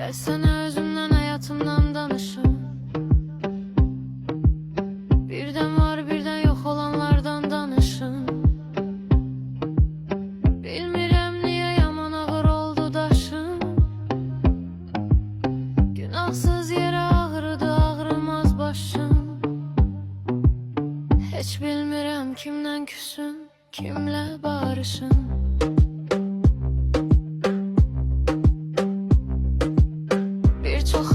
Gelsene özümden, hayatımdan danışım. Birden var birden yok olanlardan danışım. Bilmirəm niye yaman ağır oldu daşım. Günahsız yere ağrıdı ağrımaz başım. Hiç bilmirəm kimden küsüm, kimle barışım. Çok